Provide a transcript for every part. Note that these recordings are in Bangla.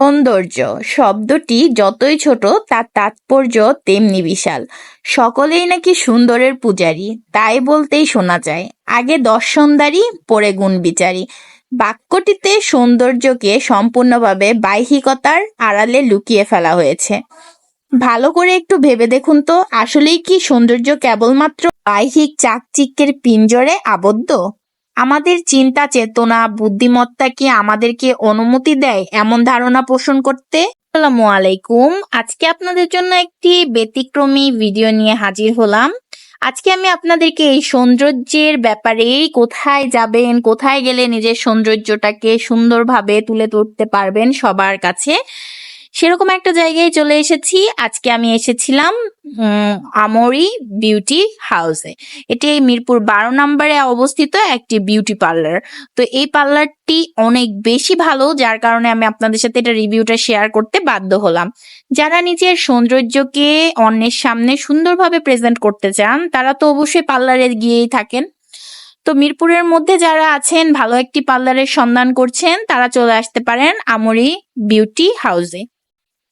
সৌন্দর্য শব্দটি যতই ছোট তার তাৎপর্য তেমনি বিশাল। সকলেই নাকি সুন্দরের পূজারী, তাই বলতেই শোনা যায় আগে দর্শনদারি পরে গুণ বিচারী। বাক্যটিতে সৌন্দর্যকে সম্পূর্ণভাবে বাহ্যিকতার আড়ালে লুকিয়ে ফেলা হয়েছে। ভালো করে একটু ভেবে দেখুন তো, আসলেই কি সৌন্দর্য কেবলমাত্র বাহ্যিক চাকচিক্যের পিঞ্জরে আবদ্ধ? আমাদের চিন্তা চেতনা বুদ্ধিমত্তা কি আমাদেরকে অনুমতি দেয় এমন ধারণা পোষণ করতে? আসসালামু আলাইকুম। আজকে আপনাদের জন্য একটি ব্যতিক্রমী ভিডিও নিয়ে হাজির হলাম। আজকে আমি আপনাদেরকে এই সৌন্দর্যের ব্যাপারে, কোথায় যাবেন, কোথায় গেলে নিজের সৌন্দর্যটাকে সুন্দরভাবে তুলে ধরতে পারবেন সবার কাছে, সেরকম একটা জায়গায় চলে এসেছি। আজকে আমি এসেছিলাম আমরি বিউটি হাউসে। এটি মিরপুর 12 নম্বরে অবস্থিত একটি বিউটি পার্লার। তো এই পার্লারটি অনেক বেশি ভালো, যার কারণে আমি আপনাদের সাথে এটা রিভিউটা শেয়ার করতে বাধ্য হলাম। যারা নিজের সৌন্দর্যকে অন্যের সামনে সুন্দরভাবে প্রেজেন্ট করতে চান তারা তো অবশ্যই পার্লারে গিয়েই থাকেন। তো মিরপুরের মধ্যে যারা আছেন, ভালো একটি পার্লারের সন্ধান করছেন, তারা চলে আসতে পারেন আমরি বিউটি হাউসে।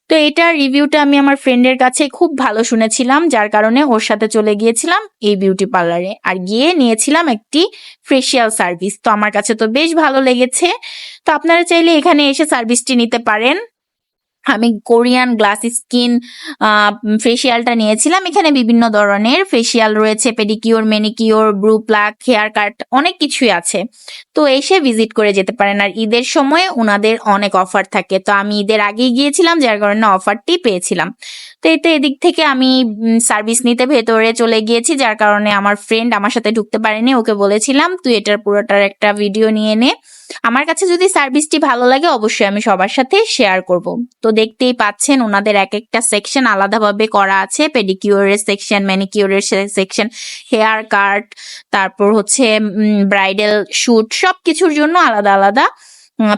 তো এটার রিভিউটা আমি আমার ফ্রেন্ডের কাছে খুব ভালো শুনেছিলাম, যার কারণে ওর সাথে চলে গিয়েছিলাম এই বিউটি পার্লারে, আর গিয়ে নিয়েছিলাম একটি ফেসিয়াল সার্ভিস। তো আমার কাছে তো বেশ ভালো লেগেছে। তো আপনারা চাইলে এখানে এসে সার্ভিসটি নিতে পারেন। আমি কোরিয়ান গ্লাস স্কিন ফেসিয়ালটা নিয়েছিলাম। এখানে বিভিন্ন ধরনের ফেসিয়াল রয়েছে, pedicure, manicure, brow pluck, hair cut, অনেক কিছুই আছে। তো এসে ভিজিট করে যেতে পারেন। আর ঈদের সময় ওনাদের অনেক অফার থাকে, তো আমি ঈদের আগেই গিয়েছিলাম, যার কারণে অফারটি পেয়েছিলাম। তো এতে এদিক থেকে আমি সার্ভিস নিতে ভেতরে চলে গিয়েছি, যার কারণে আমার ফ্রেন্ড আমার সাথে ঢুকতে পারেনি। ওকে বলেছিলাম তুই এটার পুরোটার একটা ভিডিও নিয়ে নে। আমার কাছে যদি সার্ভিসটি ভালো লাগে অবশ্যই আমি সবার সাথে শেয়ার করব। তো দেখতেই পাচ্ছেন ওনাদের এক একটা সেকশন আলাদাভাবে করা আছে, পেডিকিউরের সেকশন, ম্যানিকিউরের সেকশন, হেয়ার কাট, তারপর হচ্ছে ব্রাইডাল শুট, সবকিছুর জন্য আলাদা আলাদা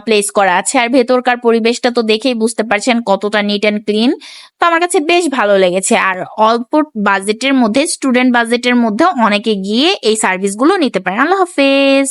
প্লেস করা আছে। আর ভেতরকার পরিবেশটা তো দেখেই বুঝতে পারছেন কতটা নিট অ্যান্ড ক্লিন। তো আমার কাছে বেশ ভালো লেগেছে। আর অল্প বাজেটের মধ্যে, স্টুডেন্ট বাজেটের মধ্যে অনেকে গিয়ে এই সার্ভিসগুলো নিতে পারেন। আল্লাহ হাফেজ।